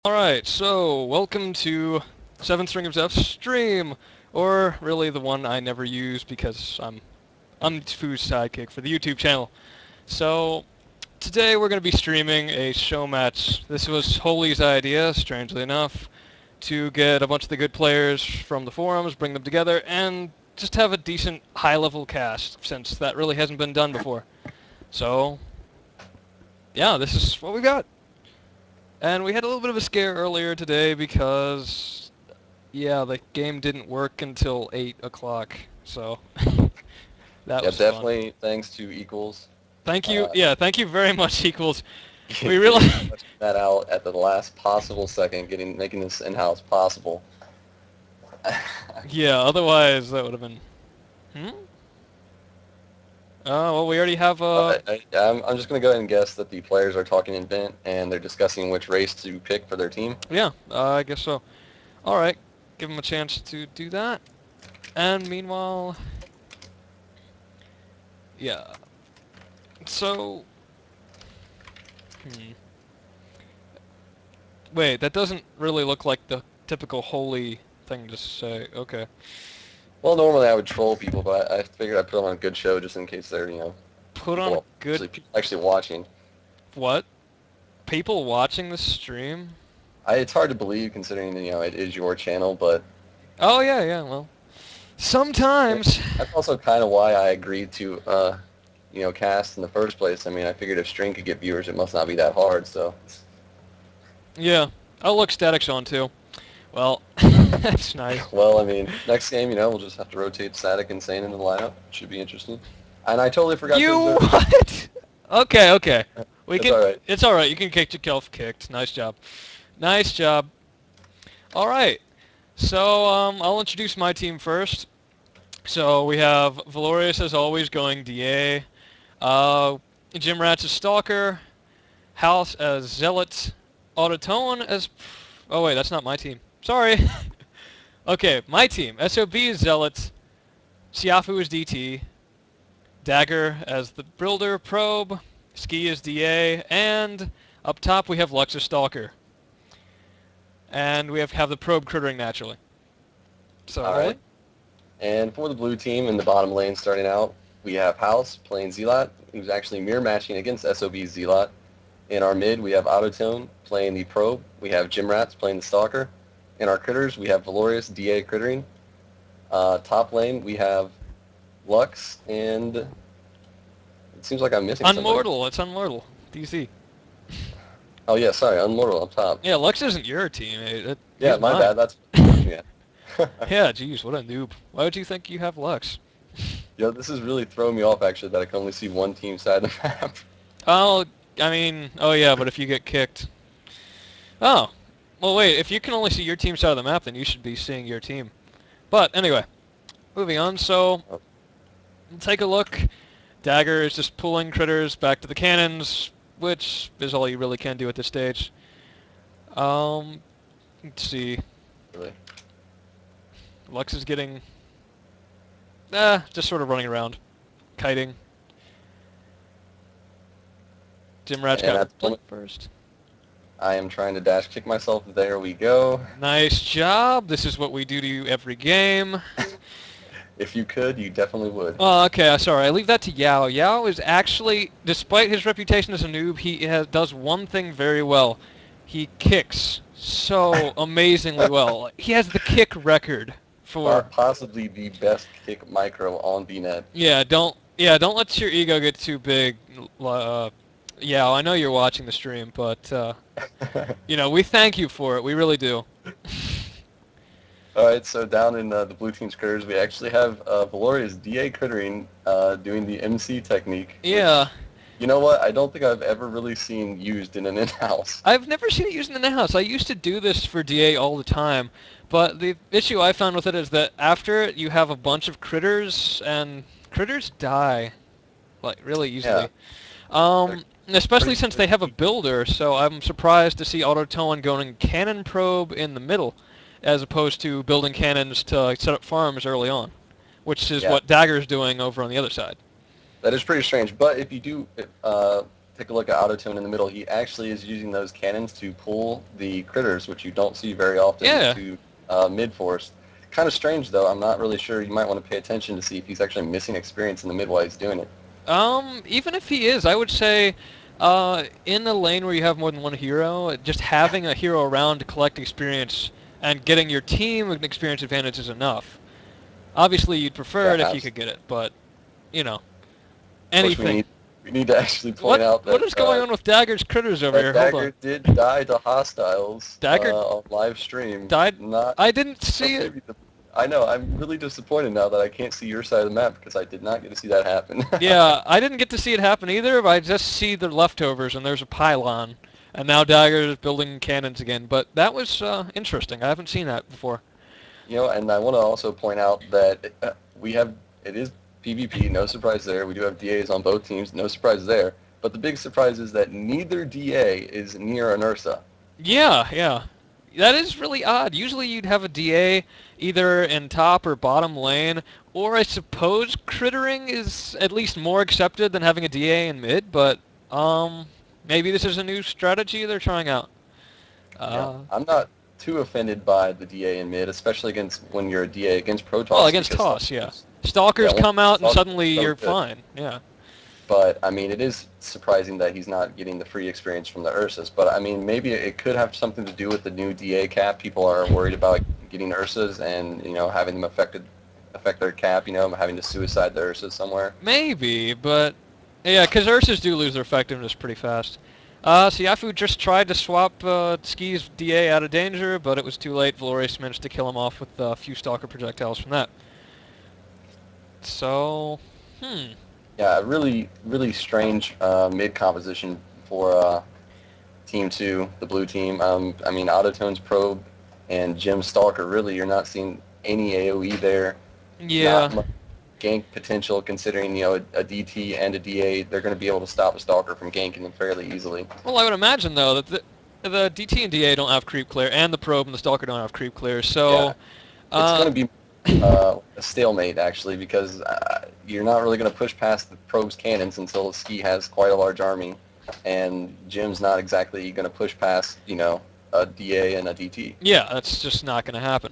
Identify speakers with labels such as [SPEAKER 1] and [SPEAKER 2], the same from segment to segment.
[SPEAKER 1] Alright, so welcome to 7 String of Zep's stream, or really the one I never use because I'm Tfu's sidekick for the YouTube channel. So today we're going to be streaming a show match. This was Holy's idea, strangely enough, to get a bunch of the good players from the forums, bring them together, and just have a decent high-level cast, since that really hasn't been done before. So, yeah, this is what we got. And we had a little bit of a scare earlier today because, yeah, the game didn't work until 8 o'clock, so that
[SPEAKER 2] Yeah,
[SPEAKER 1] was fun.
[SPEAKER 2] definitely thanks to Equals.
[SPEAKER 1] Thank you, yeah, thank you very much, Equals. We
[SPEAKER 2] Getting
[SPEAKER 1] really...
[SPEAKER 2] that out at the last possible second, making this in-house possible.
[SPEAKER 1] Yeah, otherwise that would have been... Hmm? Well, we already have
[SPEAKER 2] I'm just going to go ahead and guess that the players are talking in vent and they're discussing which race to pick for their team.
[SPEAKER 1] Yeah, I guess so. Alright, give them a chance to do that. And meanwhile... Yeah. So... Hmm. Wait, that doesn't really look like the typical holy thing to say. Okay.
[SPEAKER 2] Well, normally I would troll people, but I figured I'd put them on a good show just in case they're,
[SPEAKER 1] Put on a good...
[SPEAKER 2] people actually watching.
[SPEAKER 1] What? People watching the stream?
[SPEAKER 2] It's hard to believe considering, it is your channel, but...
[SPEAKER 1] Oh, yeah, yeah, well. Sometimes.
[SPEAKER 2] That's also kind of why I agreed to, cast in the first place. I mean, I figured if String could get viewers, it must not be that hard, so...
[SPEAKER 1] Yeah. Oh, look, Static's on, too. Well, that's nice.
[SPEAKER 2] Well, I mean, next game, we'll just have to rotate Static and Sane into the lineup. Should be interesting. And I totally forgot
[SPEAKER 1] You
[SPEAKER 2] to observe.
[SPEAKER 1] what? Okay, okay. We
[SPEAKER 2] It's
[SPEAKER 1] can...
[SPEAKER 2] alright.
[SPEAKER 1] It's alright, you can get yourself kicked. Nice job. Nice job. Alright. So, I'll introduce my team first. So, we have Valorius, as always, going DA. Jim Rat's as Stalker. House as Zealot. Autotone as... Oh, wait, that's not my team. Sorry. Okay, my team. SOB is Zealot. Siafu is DT. Dagger as the Builder Probe. Ski is DA. And up top we have Lux as Stalker. And we have the Probe crittering naturally. So,
[SPEAKER 2] Alright. And for the blue team in the bottom lane starting out, we have House playing Zealot, who's actually mirror matching against SOB's Zealot. In our mid, we have Autotone playing the Probe. We have Jim Rats playing the Stalker. In our critters, we have Valorius, DA crittering. Top lane, we have Lux, and it seems like I'm missing something.
[SPEAKER 1] Unmortal. It's Unmortal. DC.
[SPEAKER 2] Oh, yeah, sorry, Unmortal up top.
[SPEAKER 1] Yeah, Lux isn't your teammate.
[SPEAKER 2] Yeah, my bad. That's yeah.
[SPEAKER 1] Yeah, jeez, what a noob. Why would you think you have Lux?
[SPEAKER 2] Yo, this is really throwing me off, actually, that I can only see one team side of the map.
[SPEAKER 1] Oh, I mean, oh yeah, but if you get kicked... Oh, well wait, if you can only see your team side of the map, then you should be seeing your team. But anyway, moving on, so take a look. Dagger is just pulling critters back to the cannons, which is all you really can do at this stage. Let's see.
[SPEAKER 2] Really?
[SPEAKER 1] Lux is getting... just sort of running around. Kiting. Jim Rat's got to blink first.
[SPEAKER 2] I am trying to dash kick myself. There we go.
[SPEAKER 1] Nice job. This is what we do to you every game.
[SPEAKER 2] If you could, you definitely would.
[SPEAKER 1] Oh, okay. Sorry. I leave that to Yao. Yao is actually, despite his reputation as a noob, he does one thing very well. He kicks so amazingly well. He has the kick record for...
[SPEAKER 2] possibly the best kick micro on VNet.
[SPEAKER 1] Yeah, don't let your ego get too big. Yeah, I know you're watching the stream, but, we thank you for it. We really do.
[SPEAKER 2] Alright, so down in the blue team's critters, we actually have Valoria's DA crittering doing the MC technique.
[SPEAKER 1] Yeah.
[SPEAKER 2] Which, you know what? I don't think I've ever really seen used in an in-house.
[SPEAKER 1] I've never seen it used in an in-house. I used to do this for DA all the time, but the issue I found with it is that after it, you have a bunch of critters, and critters die, like, really easily.
[SPEAKER 2] Yeah.
[SPEAKER 1] Especially since they have a builder, so I'm surprised to see Autotone going cannon probe in the middle, as opposed to building cannons to set up farms early on, which is what Dagger's doing over on the other side.
[SPEAKER 2] That is pretty strange, but if you do take a look at Autotune in the middle. He actually is using those cannons to pull the critters, which you don't see very often,
[SPEAKER 1] Yeah.
[SPEAKER 2] to mid-force. Kind of strange, though. I'm not really sure. You might want to pay attention to see if he's actually missing experience in the mid while he's doing it.
[SPEAKER 1] Even if he is, I would say, in a lane where you have more than one hero, just having a hero around to collect experience and getting your team an experience advantage is enough. Obviously, you'd prefer
[SPEAKER 2] Yeah,
[SPEAKER 1] it if you could get it, but,
[SPEAKER 2] of course, we
[SPEAKER 1] anything.
[SPEAKER 2] need we need to actually point
[SPEAKER 1] What
[SPEAKER 2] out
[SPEAKER 1] what
[SPEAKER 2] that
[SPEAKER 1] is going on with Dagger's critters over
[SPEAKER 2] that
[SPEAKER 1] here? Hold on.
[SPEAKER 2] Dagger did die to hostiles
[SPEAKER 1] Dagger
[SPEAKER 2] on live stream.
[SPEAKER 1] died?
[SPEAKER 2] Not
[SPEAKER 1] I didn't see it.
[SPEAKER 2] maybe I know. I'm really disappointed now that I can't see your side of the map because I did not get to see that happen.
[SPEAKER 1] Yeah, I didn't get to see it happen either, but I just see the leftovers, and there's a pylon. And now Dagger is building cannons again. But that was interesting. I haven't seen that before.
[SPEAKER 2] And I want to also point out that it is PvP, no surprise there. We do have DAs on both teams, no surprise there. But the big surprise is that neither DA is near an Ursa.
[SPEAKER 1] Yeah, yeah. That is really odd. Usually you'd have a DA either in top or bottom lane, or I suppose crittering is at least more accepted than having a DA in mid, but maybe this is a new strategy they're trying out.
[SPEAKER 2] Yeah,
[SPEAKER 1] Uh,
[SPEAKER 2] I'm not too offended by the DA in mid, especially against when you're a DA against
[SPEAKER 1] well,
[SPEAKER 2] Protoss
[SPEAKER 1] against
[SPEAKER 2] because
[SPEAKER 1] Toss, yeah.
[SPEAKER 2] sometimes,
[SPEAKER 1] Stalkers
[SPEAKER 2] once
[SPEAKER 1] come out and
[SPEAKER 2] Stalker
[SPEAKER 1] suddenly
[SPEAKER 2] is so
[SPEAKER 1] you're
[SPEAKER 2] good.
[SPEAKER 1] fine. Yeah.
[SPEAKER 2] But I mean, it is surprising that he's not getting the free experience from the Ursas. But I mean, maybe it could have something to do with the new DA cap. People are worried about getting Ursas and having them affect their cap. Having to suicide the Ursas somewhere.
[SPEAKER 1] Maybe, but yeah, because Ursus do lose their effectiveness pretty fast. Siafu just tried to swap Ski's DA out of danger, but it was too late. Valorius managed to kill him off with a few Stalker projectiles from that. So,
[SPEAKER 2] Yeah, a really really strange mid composition for Team 2, the blue team. I mean, Autotone's Probe and Jim Stalker, really, you're not seeing any AoE there.
[SPEAKER 1] yeah.
[SPEAKER 2] Not much gank potential considering, a DT and a DA, they're going to be able to stop a Stalker from ganking them fairly easily.
[SPEAKER 1] Well, I would imagine, though, that the DT and DA don't have creep clear, and the Probe and the Stalker don't have creep clear,
[SPEAKER 2] Yeah,
[SPEAKER 1] so...
[SPEAKER 2] it's
[SPEAKER 1] Uh,
[SPEAKER 2] going to be a stalemate, actually, because you're not really going to push past the Probe's cannons until Ski has quite a large army, and Jim's not exactly going to push past, a DA and a DT.
[SPEAKER 1] yeah, that's just not going to happen.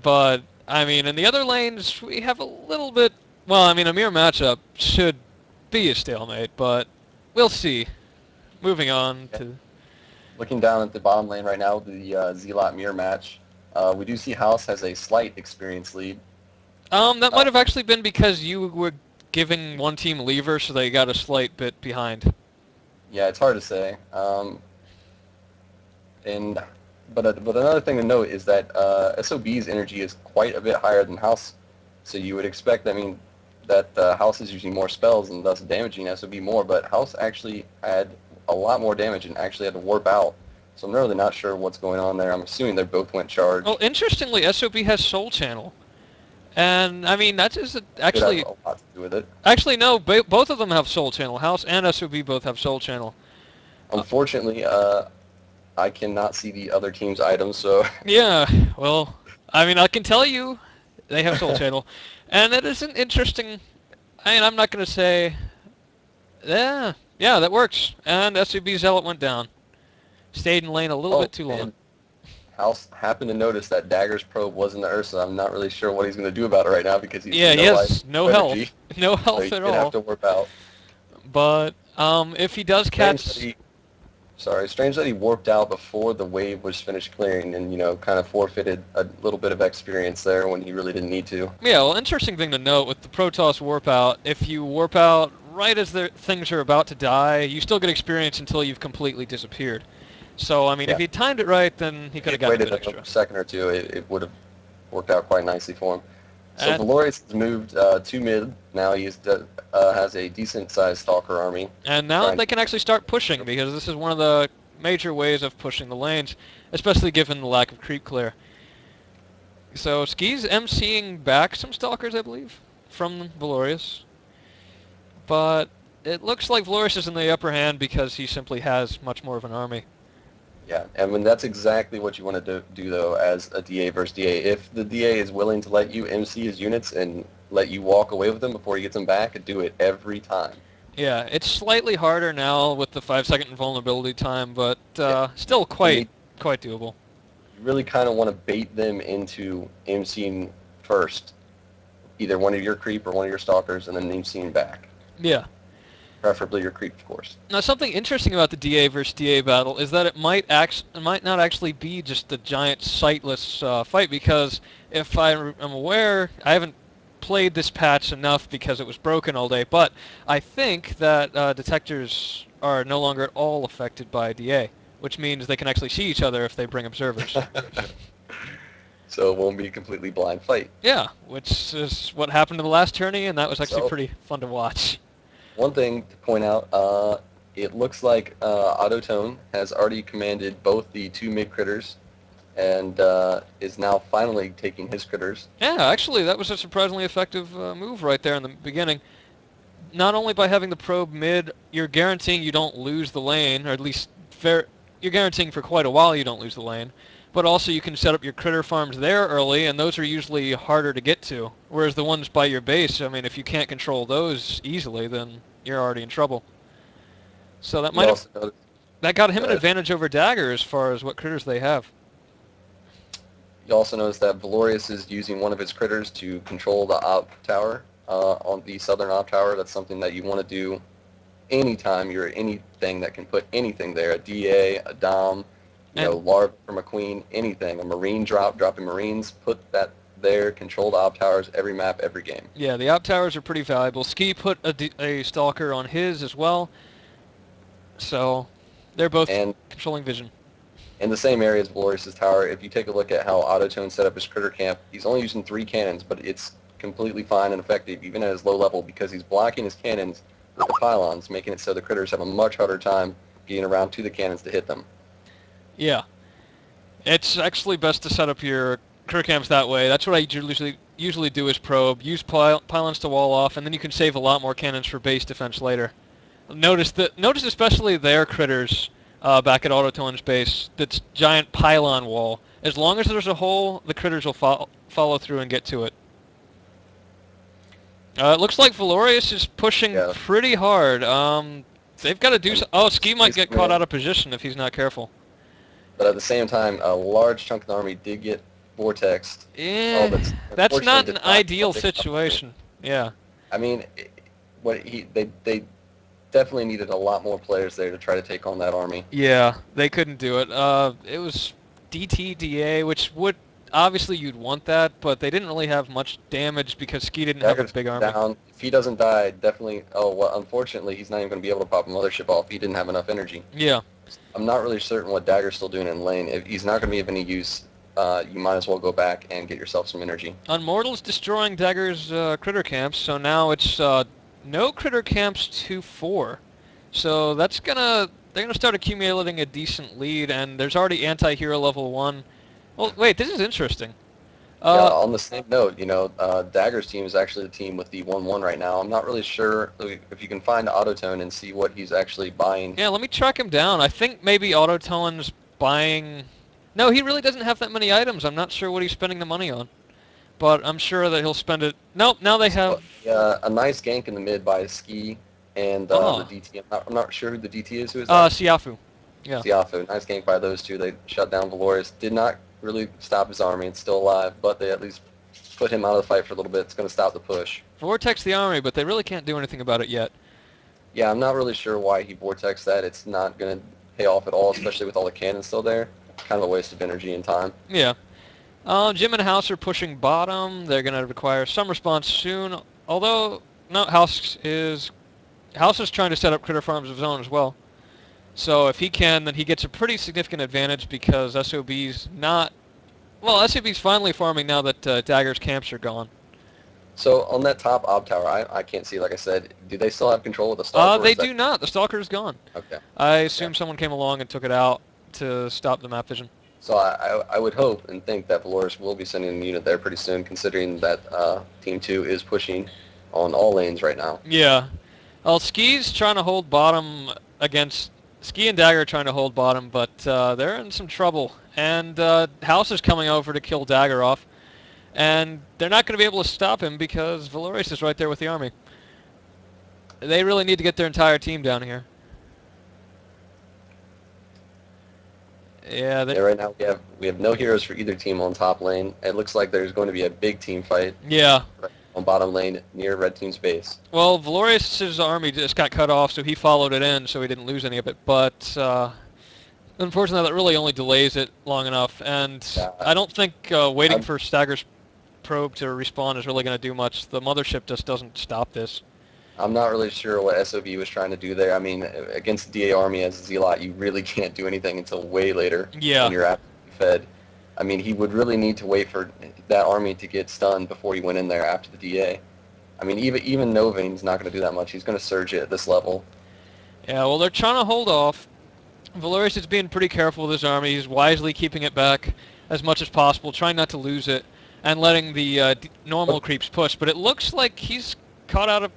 [SPEAKER 1] But, I mean, in the other lanes, we have a little bit... Well, I mean, a mirror matchup should be a stalemate, but we'll see. Moving on to...
[SPEAKER 2] Looking down at the bottom lane right now, the Zealot mirror match, we do see House has a slight experience lead.
[SPEAKER 1] That
[SPEAKER 2] Uh,
[SPEAKER 1] might have actually been because you were giving one team lever, so they got a slight bit behind.
[SPEAKER 2] yeah, it's hard to say. And but another thing to note is that SOB's energy is quite a bit higher than House, so you would expect. I mean, that House is using more spells and thus damaging SOB more, but House actually had a lot more damage and actually had to warp out. So I'm really not sure what's going on there. I'm assuming they both went
[SPEAKER 1] Well,
[SPEAKER 2] charge.
[SPEAKER 1] interestingly, SOB has Soul Channel. And, I mean, that is
[SPEAKER 2] Could have
[SPEAKER 1] actually...
[SPEAKER 2] a lot to do with it.
[SPEAKER 1] Actually, no, both of them have Soul Channel. House and SOB both have Soul Channel. Uh,
[SPEAKER 2] Unfortunately, I cannot see the other team's items, so
[SPEAKER 1] yeah, well, I mean, I can tell you they have Soul Channel. And it is an interesting... I mean, I'm not going to say... Yeah, that works. And SOB Zealot went down. Stayed in lane a little bit too long.
[SPEAKER 2] and House happened to notice that Dagger's probe wasn't the Ursa. I'm not really sure what he's going to do about it right now because he's
[SPEAKER 1] Yeah, he
[SPEAKER 2] no
[SPEAKER 1] has
[SPEAKER 2] life,
[SPEAKER 1] no
[SPEAKER 2] no
[SPEAKER 1] health.
[SPEAKER 2] energy,
[SPEAKER 1] No
[SPEAKER 2] so
[SPEAKER 1] health
[SPEAKER 2] he's
[SPEAKER 1] at
[SPEAKER 2] going to have
[SPEAKER 1] all.
[SPEAKER 2] to warp out.
[SPEAKER 1] But if he does
[SPEAKER 2] Strange that
[SPEAKER 1] catch...
[SPEAKER 2] he, strange that he warped out before the wave was finished clearing and, kind of forfeited a little bit of experience there when he really didn't need to.
[SPEAKER 1] Yeah, well, interesting thing to note with the Protoss warp out, if you warp out right as the things are about to die, you still get experience until you've completely disappeared. So, I mean, if
[SPEAKER 2] Yeah.
[SPEAKER 1] he timed it right, then he could have
[SPEAKER 2] If he
[SPEAKER 1] gotten a
[SPEAKER 2] waited
[SPEAKER 1] bit extra.
[SPEAKER 2] a second or two, it would have worked out quite nicely for him. So
[SPEAKER 1] And,
[SPEAKER 2] Valorius has moved to mid. Now he has a decent-sized Stalker army.
[SPEAKER 1] and now
[SPEAKER 2] Trying
[SPEAKER 1] they can actually start pushing, because this is one of the major ways of pushing the lanes, especially given the lack of creep clear. So, Ski's MCing back some Stalkers, I believe, from Valorius. But it looks like Valorius is in the upper hand because he simply has much more of an army.
[SPEAKER 2] Yeah, and when that's exactly what you want to do though, as a DA versus DA. If the DA is willing to let you MC his units and let you walk away with them before he gets them back, do it every time.
[SPEAKER 1] Yeah, it's slightly harder now with the 5-second invulnerability time, but
[SPEAKER 2] Yeah.
[SPEAKER 1] still
[SPEAKER 2] And
[SPEAKER 1] quite doable.
[SPEAKER 2] you really kind of want to bait them into MCing first, either one of your creep or one of your stalkers, and then MCing back.
[SPEAKER 1] Yeah.
[SPEAKER 2] Preferably your creep, of course.
[SPEAKER 1] Now, something interesting about the DA versus DA battle is that it might not actually be just a giant sightless fight, because if I'm aware, I haven't played this patch enough because it was broken all day, but I think that detectors are no longer at all affected by DA, which means they can actually see each other if they bring observers.
[SPEAKER 2] So it won't be a completely blind fight.
[SPEAKER 1] Yeah, which is what happened in the last tourney, and that was actually
[SPEAKER 2] So
[SPEAKER 1] pretty fun to watch.
[SPEAKER 2] one thing to point out, it looks like Autotone has already commanded both the two mid critters and is now finally taking his critters.
[SPEAKER 1] Yeah, actually, that was a surprisingly effective move right there in the beginning. Not only by having the probe mid, you're guaranteeing you don't lose the lane, or at least you're guaranteeing for quite a while you don't lose the lane, but also you can set up your critter farms there early, and those are usually harder to get to. Whereas the ones by your base, I mean, if you can't control those easily, then you're already in trouble. So that
[SPEAKER 2] You also notice,
[SPEAKER 1] that got him
[SPEAKER 2] go
[SPEAKER 1] an
[SPEAKER 2] ahead.
[SPEAKER 1] advantage over Dagger as far as what critters they have.
[SPEAKER 2] You also notice that Valorius is using one of his critters to control the op tower on the southern op tower. That's something that you want to do anytime you're anything that can put anything there, a DA, a Dom,
[SPEAKER 1] And
[SPEAKER 2] larva from a queen, anything, a marine dropping marines, put that there, control the op towers every map, every game.
[SPEAKER 1] yeah, the op towers are pretty valuable. Ski put a stalker on his as well, so they're both
[SPEAKER 2] And
[SPEAKER 1] controlling vision.
[SPEAKER 2] in the same area as Valorius' tower, if you take a look at how Autotone set up his critter camp, he's only using 3 cannons, but it's completely fine and effective even at his low level because he's blocking his cannons with the pylons, making it so the critters have a much harder time getting around to the cannons to hit them.
[SPEAKER 1] Yeah, it's actually best to set up your critter camps that way. That's what I usually do is probe, use pylons to wall off, and then you can save a lot more cannons for base defense later. Notice especially their critters back at Autotone's base, that's giant pylon wall. As long as there's a hole, the critters will follow through and get to it. It looks like Valorius is pushing
[SPEAKER 2] Yeah.
[SPEAKER 1] pretty hard. They've got to do
[SPEAKER 2] And
[SPEAKER 1] so. Oh, Ski might
[SPEAKER 2] Ski's
[SPEAKER 1] get
[SPEAKER 2] coming
[SPEAKER 1] caught
[SPEAKER 2] in.
[SPEAKER 1] out of position if he's not careful.
[SPEAKER 2] But at the same time, a large chunk of the army did get vortexed. Oh,
[SPEAKER 1] Eh,
[SPEAKER 2] that's
[SPEAKER 1] that's
[SPEAKER 2] unfortunately
[SPEAKER 1] not an
[SPEAKER 2] did not
[SPEAKER 1] ideal
[SPEAKER 2] big compensation.
[SPEAKER 1] situation. Yeah.
[SPEAKER 2] I mean, they definitely needed a lot more players there to try to take on that army.
[SPEAKER 1] Yeah, they couldn't do it. It was DTDA, which would obviously you'd want that, but they didn't really have much damage because Ski didn't have a
[SPEAKER 2] Dagger's
[SPEAKER 1] big army.
[SPEAKER 2] down. If he doesn't die, definitely. Oh, well, unfortunately, he's not even going to be able to pop a mothership off. He didn't have enough energy.
[SPEAKER 1] Yeah.
[SPEAKER 2] I'm not really certain what Dagger's still doing in lane. If he's not going to be of any use, you might as well go back and get yourself some energy.
[SPEAKER 1] Unmortal's destroying Dagger's critter camps, so now it's no critter camps to 4. So they're gonna start accumulating a decent lead, and there's already anti-hero level 1. Well, wait, this is interesting.
[SPEAKER 2] Yeah,
[SPEAKER 1] Uh,
[SPEAKER 2] on the same note, Dagger's team is actually the team with the 1-1 right now. I'm not really sure if you can find Autotone and see what he's actually buying.
[SPEAKER 1] yeah, let me track him down. I think maybe Autotone's buying... No, he really doesn't have that many items. I'm not sure what he's spending the money on. But I'm sure that he'll spend it... Nope, now they have...
[SPEAKER 2] Yeah, a nice gank in the mid by Ski and the
[SPEAKER 1] Oh,
[SPEAKER 2] DT. I'm not sure who the DT is. Who is that?
[SPEAKER 1] Siafu. Yeah.
[SPEAKER 2] Siafu. Nice gank by those two. They shut down Valorius. Did not really stop his army. It's still alive, but they at least put him out of the fight for a little bit. It's going to stop the push.
[SPEAKER 1] Vortex the army, but they really can't do anything about it yet.
[SPEAKER 2] Yeah, I'm not really sure why he vortexed that. It's not going to pay off at all, especially with all the cannons still there. Kind of a waste of energy and time.
[SPEAKER 1] Yeah. Jim and House are pushing bottom. They're going to require some response soon. Although, no, House is trying to set up critter farms of his own as well. So if he can, then he gets a pretty significant advantage because SOB's not... Well, SOB's finally farming now that Dagger's camps are gone.
[SPEAKER 2] So on that top ob tower, I can't see, like I said, do they still have control of the stalker?
[SPEAKER 1] They do not. The Stalker's gone.
[SPEAKER 2] Okay.
[SPEAKER 1] I assume someone came along and took it out to stop the map vision.
[SPEAKER 2] So I would hope and think that Valorius will be sending a unit there pretty soon, considering that Team 2 is pushing on all lanes right now.
[SPEAKER 1] Yeah. Well, Ski's trying to hold bottom against... Ski and Dagger are trying to hold bottom, but they're in some trouble. And House is coming over to kill Dagger off. And they're not going to be able to stop him because Valorius is right there with the army. They really need to get their entire team down here. Yeah,
[SPEAKER 2] Yeah, right now we have no heroes for either team on top lane. It looks like there's going to be a big team fight
[SPEAKER 1] yeah.
[SPEAKER 2] right on bottom lane near red team's base.
[SPEAKER 1] Well, Valorius' army just got cut off, so he followed it in, so he didn't lose any of it. But unfortunately, that really only delays it long enough. And
[SPEAKER 2] Yeah,
[SPEAKER 1] I don't think waiting
[SPEAKER 2] I'm
[SPEAKER 1] for Stagger's probe to respawn is really going to do much. The mothership just doesn't stop this.
[SPEAKER 2] I'm not really sure what SOB was trying to do there. I mean, against DA army as a Zealot, you really can't do anything until way later
[SPEAKER 1] Yeah.
[SPEAKER 2] when you're absolutely fed. I mean, he would really need to wait for that army to get stunned before he went in there after the DA. I mean, even Novane's not going to do that much. He's going to surge it at this level.
[SPEAKER 1] Yeah, well, they're trying to hold off. Valerius is being pretty careful with his army. He's wisely keeping it back as much as possible, trying not to lose it, and letting the normal creeps push. But it looks like he's caught out of...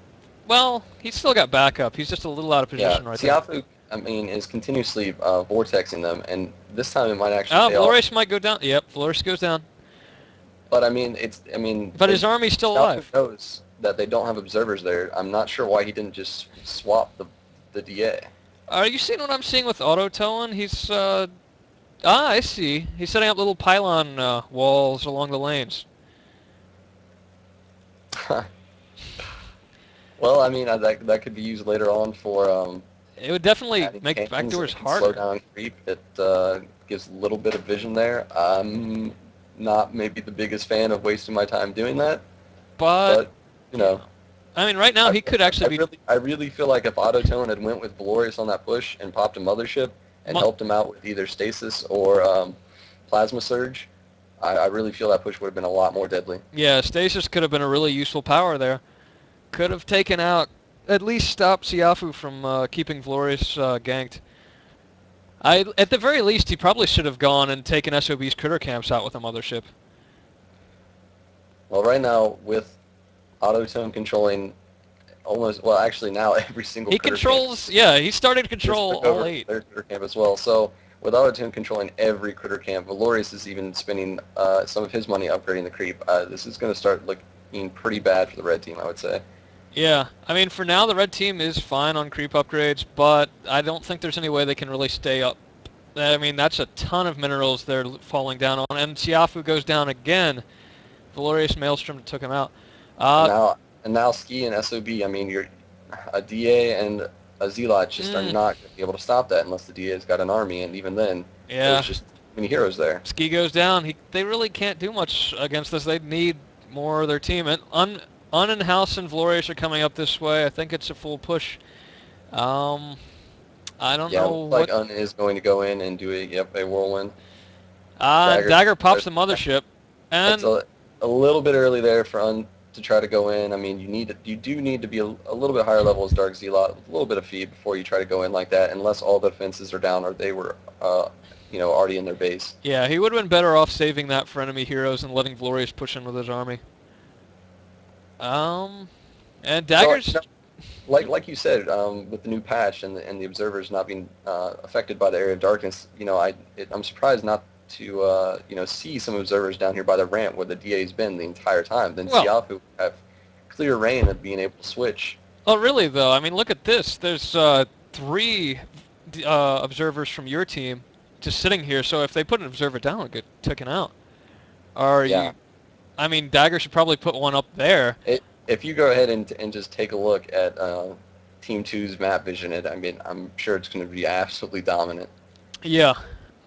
[SPEAKER 1] Well, he's still got backup. He's just a little out of
[SPEAKER 2] Yeah,
[SPEAKER 1] position right there.
[SPEAKER 2] Siafu, I mean, is continuously vortexing them, and this time it might actually
[SPEAKER 1] Oh,
[SPEAKER 2] pay off.
[SPEAKER 1] Valerius might go down. Yep, Valerius goes down.
[SPEAKER 2] But I mean,
[SPEAKER 1] But his army's still
[SPEAKER 2] Siafu
[SPEAKER 1] alive.
[SPEAKER 2] knows that they don't have observers there. I'm not sure why he didn't just swap the DA.
[SPEAKER 1] Are you seeing what I'm seeing with Auto Towing? He's, I see. He's setting up little pylon walls along the lanes.
[SPEAKER 2] Well, I mean, that could be used later on for
[SPEAKER 1] It would definitely
[SPEAKER 2] adding
[SPEAKER 1] make
[SPEAKER 2] cannons
[SPEAKER 1] backdoors
[SPEAKER 2] that can slow
[SPEAKER 1] harder.
[SPEAKER 2] down creep. It gives a little bit of vision there. I'm not maybe the biggest fan of wasting my time doing that,
[SPEAKER 1] But,
[SPEAKER 2] but you know.
[SPEAKER 1] I mean, right now he could actually be...
[SPEAKER 2] I really feel like if Autotone had went with Valorius on that push and popped a Mothership and helped him out with either Stasis or Plasma Surge, I really feel that push would have been a lot more deadly.
[SPEAKER 1] Yeah, Stasis could have been a really useful power there. Could have taken out, at least stopped Siafu from keeping Valorius ganked. At the very least, he probably should have gone and taken SOB's critter camps out with a mothership.
[SPEAKER 2] Well, right now, with Autotone controlling almost, well, actually now every single
[SPEAKER 1] He
[SPEAKER 2] critter
[SPEAKER 1] controls, yeah, he started to
[SPEAKER 2] camp
[SPEAKER 1] control
[SPEAKER 2] took over
[SPEAKER 1] all 8.
[SPEAKER 2] their critter camp as well. So with Autotone controlling every critter camp, Valorius is even spending some of his money upgrading the creep. This is going to start looking pretty bad for the red team, I would say.
[SPEAKER 1] Yeah, I mean, for now, the red team is fine on creep upgrades, but I don't think there's any way they can really stay up. I mean, that's a ton of minerals they're falling down on, and Siafu goes down again. Valorius Maelstrom took him out.
[SPEAKER 2] And now Ski and SOB, I mean, you're a DA and a Zealot just are not going to be able to stop that unless the DA's got an army, and even then, there's just too many heroes there.
[SPEAKER 1] Ski goes down. They really can't do much against this. They need more of their team. And Un and House and Valorius are coming up this way. I think it's a full push. I don't know
[SPEAKER 2] like Un is going to go in and do a whirlwind.
[SPEAKER 1] Dagger pops the mothership. And
[SPEAKER 2] it's a little bit early there for Un to try to go in. I mean, you do need to be a little bit higher level as Dark Zealot, with a little bit of feed before you try to go in like that, unless all the defenses are down or they were, already in their base.
[SPEAKER 1] Yeah, he would have been better off saving that for enemy heroes and letting Valorius push in with his army. And Dagger's...
[SPEAKER 2] So, like you said, with the new patch and the observers not being affected by the area of darkness, I'm surprised not to see some observers down here by the ramp where the DA's been the entire time. Then Siafu would have clear reign of being able to switch.
[SPEAKER 1] Oh, really though? I mean, look at this. There's 3 observers from your team just sitting here. So if they put an observer down, it get taken out. I mean, Dagger should probably put one up there.
[SPEAKER 2] If you go ahead and just take a look at Team 2's map vision, I'm sure it's going to be absolutely dominant.
[SPEAKER 1] Yeah,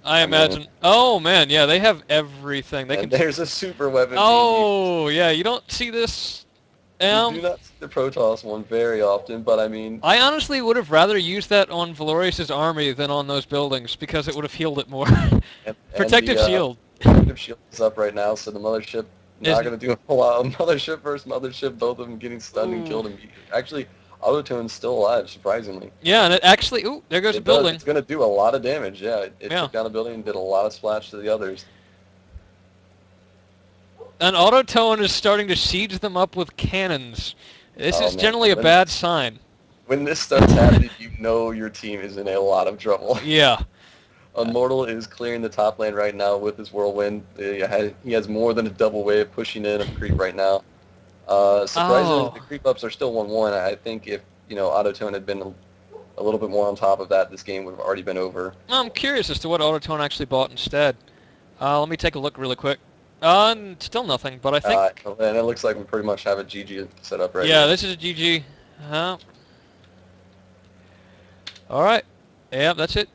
[SPEAKER 1] I imagine. Oh man, yeah, they have everything.
[SPEAKER 2] There's a super weapon.
[SPEAKER 1] Oh yeah, you don't see this.
[SPEAKER 2] You do not see the Protoss one very often, but I mean...
[SPEAKER 1] I honestly would have rather used that on Valorius' army than on those buildings, because it would have healed it more. Protective shield.
[SPEAKER 2] Protective shield is up right now, so the mothership not going to do a lot. Mothership versus mothership, both of them getting stunned and killed immediately. Actually, Autotone's still alive, surprisingly.
[SPEAKER 1] Yeah, and it actually... Ooh, there goes a building.
[SPEAKER 2] It's going to do a lot of damage, yeah. It took down a building and did a lot of splash to the others.
[SPEAKER 1] And Autotone is starting to siege them up with cannons. This is generally a bad sign.
[SPEAKER 2] When this starts happening, you know your team is in a lot of trouble.
[SPEAKER 1] Yeah.
[SPEAKER 2] Immortal is clearing the top lane right now with his whirlwind. He has more than a double wave pushing in of creep right now. Surprisingly, the creep ups are still 1-1. I think if Autotone had been a little bit more on top of that, this game would have already been over.
[SPEAKER 1] I'm curious as to what Autotone actually bought instead. Let me take a look really quick. Still nothing, but I think...
[SPEAKER 2] And it looks like we pretty much have a GG set up right
[SPEAKER 1] Yeah,
[SPEAKER 2] here.
[SPEAKER 1] this is a GG. Alright. Yeah, that's it.